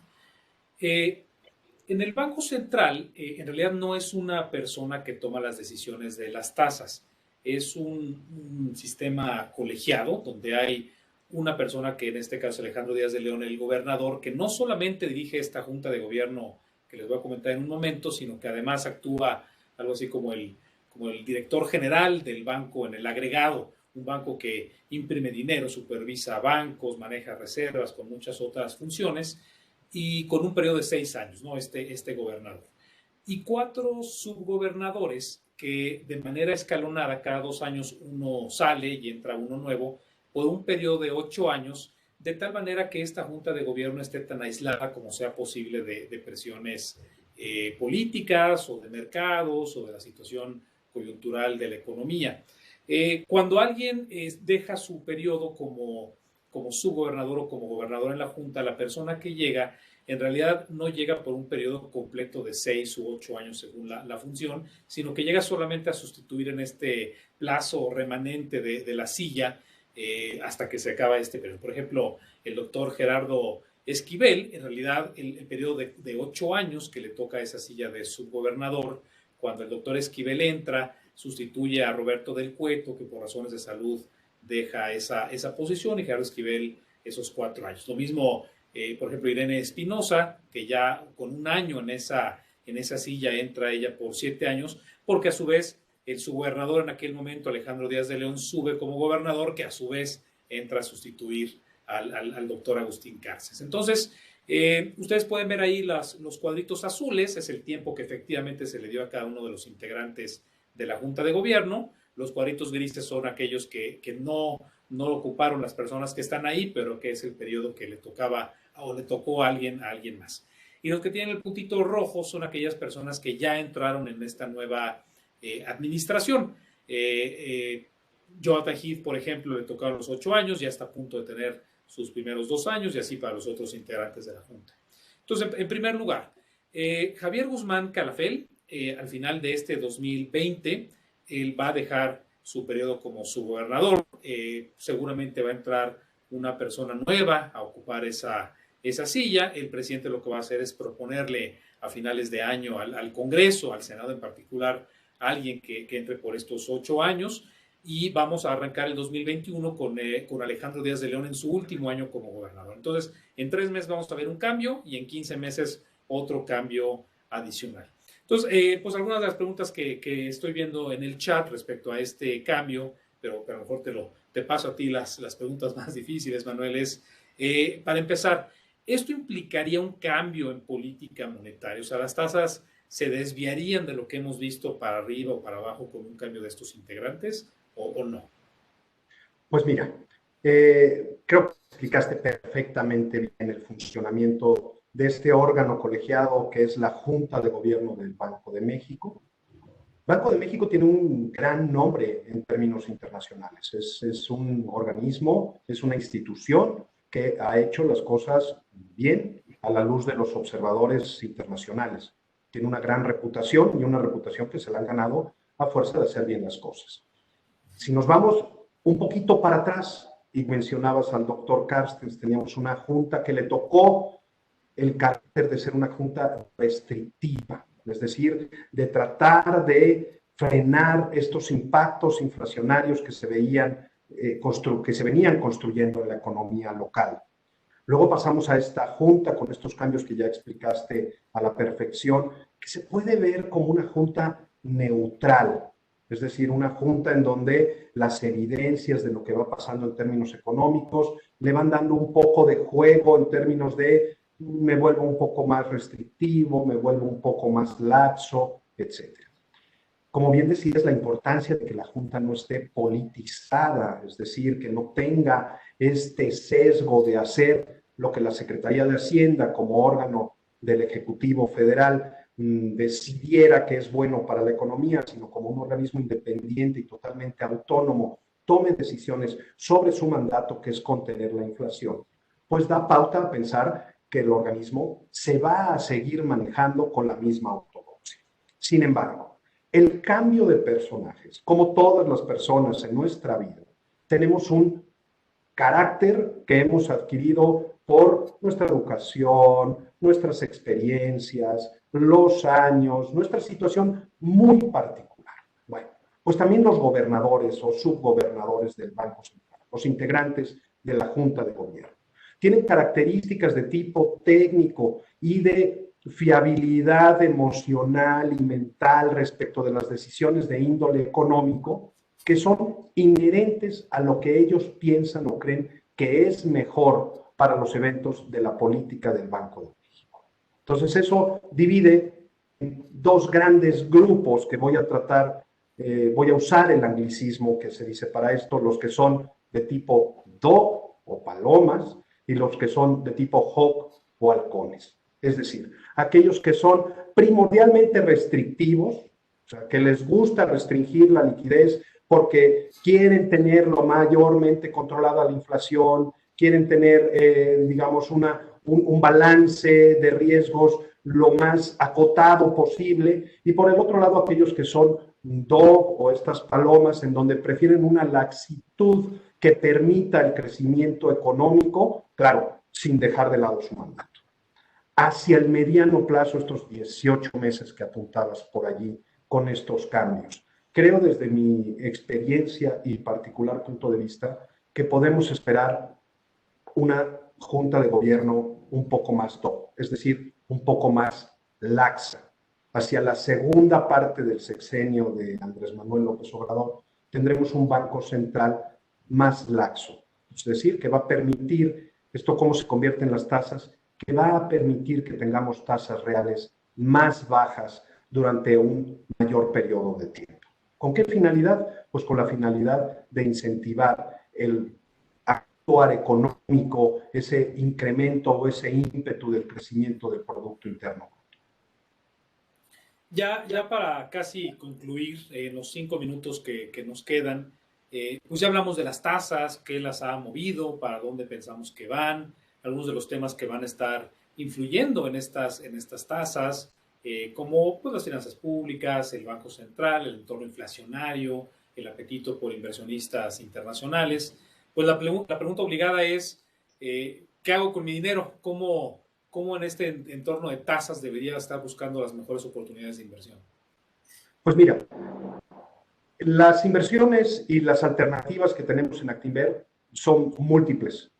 En el Banco Central, en realidad no es una persona que toma las decisiones de las tasas. Es un sistema colegiado donde hay una persona que en este caso Alejandro Díaz de León, el gobernador, que no solamente dirige esta junta de gobierno que les voy a comentar en un momento, sino que además actúa algo así como el director general del banco en el agregado, un banco que imprime dinero, supervisa bancos, maneja reservas, con muchas otras funciones, y con un periodo de 6 años, ¿no? Este gobernador. Y 4 subgobernadores que de manera escalonada, cada 2 años uno sale y entra uno nuevo, por un periodo de 8 años, de tal manera que esta junta de gobierno esté tan aislada como sea posible de presiones políticas o de mercados o de la situación coyuntural de la economía. Cuando alguien deja su periodo como subgobernador o como gobernador en la junta, la persona que llega en realidad no llega por un periodo completo de 6 u 8 años según la función, sino que llega solamente a sustituir en este plazo remanente de la silla hasta que se acaba este periodo. Por ejemplo, el doctor Gerardo Esquivel, en realidad el periodo de 8 años que le toca a esa silla de subgobernador, cuando el doctor Esquivel entra, sustituye a Roberto del Cueto, que por razones de salud deja esa posición, y Gerardo Esquivel esos 4 años. Lo mismo, por ejemplo, Irene Espinosa, que ya con un año en esa silla entra ella por 7 años, porque a su vez el subgobernador en aquel momento, Alejandro Díaz de León, sube como gobernador, que a su vez entra a sustituir al doctor Agustín Carces. Entonces, ustedes pueden ver ahí los cuadritos azules, es el tiempo que efectivamente se le dio a cada uno de los integrantes de la Junta de Gobierno. Los cuadritos grises son aquellos que no ocuparon las personas que están ahí, pero que es el periodo que le tocaba o le tocó a alguien más. Y los que tienen el puntito rojo son aquellas personas que ya entraron en esta nueva administración. Jonathan Heath, por ejemplo, le tocaron los 8 años, ya está a punto de tener sus primeros 2 años y así para los otros integrantes de la Junta. Entonces, en primer lugar, Javier Guzmán Calafel, al final de este 2020, él va a dejar su periodo como subgobernador. Seguramente va a entrar una persona nueva a ocupar esa silla. El presidente lo que va a hacer es proponerle a finales de año al Congreso, al Senado en particular, a alguien que entre por estos 8 años. Y vamos a arrancar el 2021 con Alejandro Díaz de León en su último año como gobernador. Entonces, en 3 meses vamos a ver un cambio y en 15 meses otro cambio adicional. Entonces, pues algunas de las preguntas que estoy viendo en el chat respecto a este cambio, pero a lo mejor te paso a ti las preguntas más difíciles, Manuel, es, para empezar, ¿esto implicaría un cambio en política monetaria? O sea, las tasas se desviarían de lo que hemos visto para arriba o para abajo con un cambio de estos integrantes o no. Pues mira, creo que explicaste perfectamente bien el funcionamiento de este órgano colegiado que es la Junta de Gobierno del Banco de México. Banco de México tiene un gran nombre en términos internacionales. Es un organismo, es una institución que ha hecho las cosas bien a la luz de los observadores internacionales. Tiene una gran reputación y una reputación que se la han ganado a fuerza de hacer bien las cosas. Si nos vamos un poquito para atrás y mencionabas al doctor Carstens, teníamos una junta que le tocó el carácter de ser una junta restrictiva, es decir, de tratar de frenar estos impactos inflacionarios que se venían construyendo en la economía local. Luego pasamos a esta junta con estos cambios que ya explicaste a la perfección, que se puede ver como una junta neutral, es decir, una junta en donde las evidencias de lo que va pasando en términos económicos le van dando un poco de juego en términos de me vuelvo un poco más restrictivo, me vuelvo un poco más laxo, etc. Como bien decías, la importancia de que la Junta no esté politizada, es decir, que no tenga este sesgo de hacer lo que la Secretaría de Hacienda como órgano del Ejecutivo Federal decidiera que es bueno para la economía, sino como un organismo independiente y totalmente autónomo, tome decisiones sobre su mandato, que es contener la inflación, pues da pauta a pensar que el organismo se va a seguir manejando con la misma ortodoxia. Sin embargo, el cambio de personajes, como todas las personas en nuestra vida, tenemos un carácter que hemos adquirido por nuestra educación, nuestras experiencias, los años, nuestra situación muy particular. Bueno, pues también los gobernadores o subgobernadores del Banco Central, los integrantes de la Junta de Gobierno, tienen características de tipo técnico y de fiabilidad emocional y mental respecto de las decisiones de índole económico que son inherentes a lo que ellos piensan o creen que es mejor para los eventos de la política del Banco de México. Entonces eso divide en dos grandes grupos que voy a tratar, voy a usar el anglicismo que se dice para esto, los que son de tipo dog o palomas y los que son de tipo hawk o halcones. Es decir, aquellos que son primordialmente restrictivos, o sea, que les gusta restringir la liquidez porque quieren tener lo mayormente controlada la inflación, quieren tener, digamos, un balance de riesgos lo más acotado posible, y por el otro lado aquellos que son dog o estas palomas en donde prefieren una laxitud que permita el crecimiento económico, claro, sin dejar de lado su mandato. Hacia el mediano plazo, estos 18 meses que apuntabas por allí con estos cambios, creo desde mi experiencia y particular punto de vista que podemos esperar una junta de gobierno un poco más top, es decir, un poco más laxa. Hacia la segunda parte del sexenio de Andrés Manuel López Obrador tendremos un banco central más laxo, es decir, que va a permitir, esto cómo se convierte en las tasas, que va a permitir que tengamos tasas reales más bajas durante un mayor periodo de tiempo. ¿Con qué finalidad? Pues con la finalidad de incentivar el actuar económico, ese incremento o ese ímpetu del crecimiento del Producto Interno. Ya para casi concluir los 5 minutos que nos quedan, pues ya hablamos de las tasas, qué las ha movido, para dónde pensamos que van, algunos de los temas que van a estar influyendo en estas tasas, como pues, las finanzas públicas, el Banco Central, el entorno inflacionario, el apetito por inversionistas internacionales. Pues la pregunta obligada es, ¿qué hago con mi dinero? ¿Cómo en este entorno de tasas debería estar buscando las mejores oportunidades de inversión? Pues mira, las inversiones y las alternativas que tenemos en Actinver son múltiples,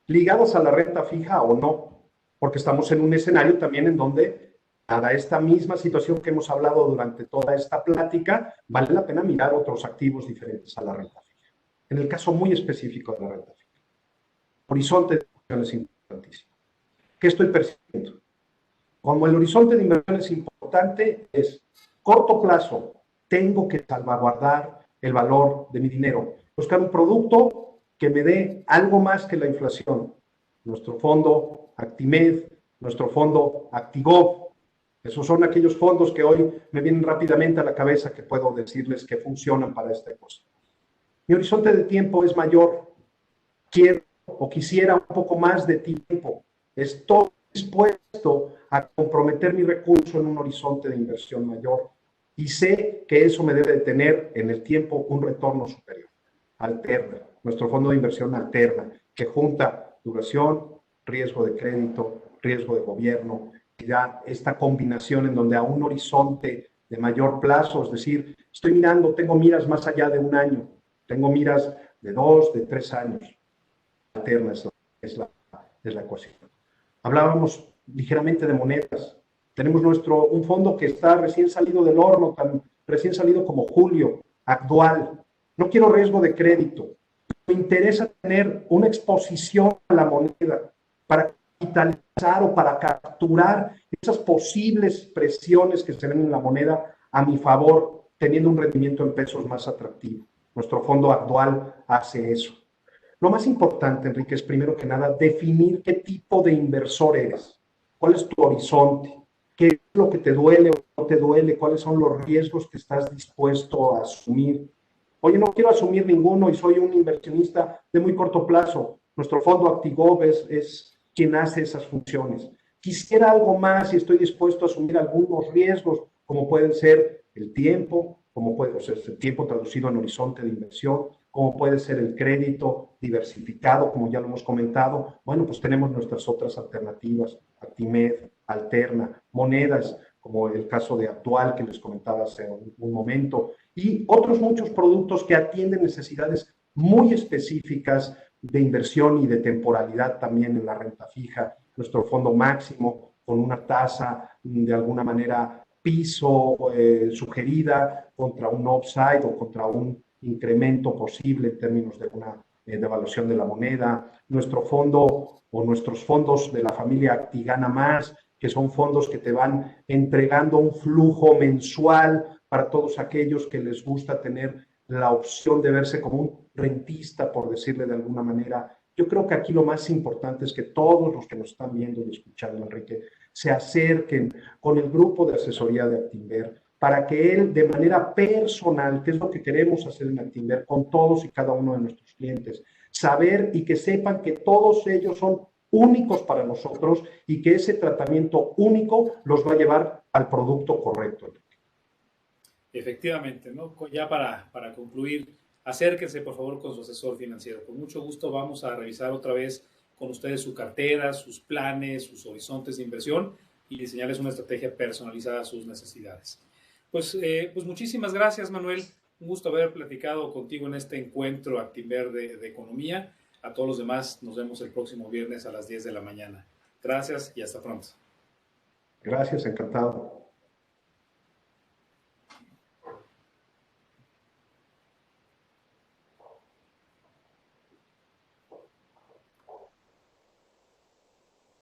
ligadas a la renta fija o no, porque estamos en un escenario también en donde, dada esta misma situación que hemos hablado durante toda esta plática, vale la pena mirar otros activos diferentes a la renta fija. En el caso muy específico de la renta fija, horizonte de inversiones importantísimo. ¿Qué estoy percibiendo? Como el horizonte de inversiones importante es corto plazo, tengo que salvaguardar el valor de mi dinero, buscar un producto que me dé algo más que la inflación. Nuestro fondo Actimed, nuestro fondo Actigov, esos son aquellos fondos que hoy me vienen rápidamente a la cabeza que puedo decirles que funcionan para esta cosa. Mi horizonte de tiempo es mayor, quiero o quisiera un poco más de tiempo, estoy dispuesto a comprometer mi recurso en un horizonte de inversión mayor y sé que eso me debe de tener en el tiempo un retorno superior. Alterna, nuestro fondo de inversión alterna, que junta duración, riesgo de crédito, riesgo de gobierno, y da esta combinación en donde a un horizonte de mayor plazo, es decir, estoy mirando, tengo miras más allá de un año, tengo miras de 2, de 3 años. Alterna es la ecuación. Hablábamos ligeramente de monedas. Tenemos un fondo que está recién salido del horno, tan recién salido como julio, actual. No quiero riesgo de crédito. Me interesa tener una exposición a la moneda para capitalizar o para capturar esas posibles presiones que se ven en la moneda a mi favor, teniendo un rendimiento en pesos más atractivo. Nuestro fondo actual hace eso. Lo más importante, Enrique, es primero que nada definir qué tipo de inversor eres, cuál es tu horizonte, qué es lo que te duele o no te duele, cuáles son los riesgos que estás dispuesto a asumir. Oye, no quiero asumir ninguno y soy un inversionista de muy corto plazo. Nuestro fondo Actigov es quien hace esas funciones. Quisiera algo más y estoy dispuesto a asumir algunos riesgos, como pueden ser el tiempo, como puede ser el tiempo traducido en horizonte de inversión, como puede ser el crédito diversificado, como ya lo hemos comentado. Bueno, pues tenemos nuestras otras alternativas, Actimed, Alterna, monedas, como el caso de Actual que les comentaba hace un momento, y otros muchos productos que atienden necesidades muy específicas de inversión y de temporalidad también en la renta fija. Nuestro fondo máximo con una tasa de alguna manera piso sugerida contra un upside o contra un incremento posible en términos de una devaluación de la moneda. Nuestro fondo o nuestros fondos de la familia Actigana Más, que son fondos que te van entregando un flujo mensual para todos aquellos que les gusta tener la opción de verse como un rentista, por decirle de alguna manera. Yo creo que aquí lo más importante es que todos los que nos están viendo y escuchando, Enrique, se acerquen con el grupo de asesoría de Actinver para que él, de manera personal, que es lo que queremos hacer en Actinver con todos y cada uno de nuestros clientes, saber y que sepan que todos ellos son únicos para nosotros y que ese tratamiento único los va a llevar al producto correcto. Efectivamente, ¿no? Ya para concluir, acérquense por favor con su asesor financiero. Con mucho gusto vamos a revisar otra vez con ustedes su cartera, sus planes, sus horizontes de inversión y diseñarles una estrategia personalizada a sus necesidades. Pues muchísimas gracias, Manuel. Un gusto haber platicado contigo en este encuentro Actinver de Economía. A todos los demás, nos vemos el próximo viernes a las 10 de la mañana. Gracias y hasta pronto. Gracias, encantado.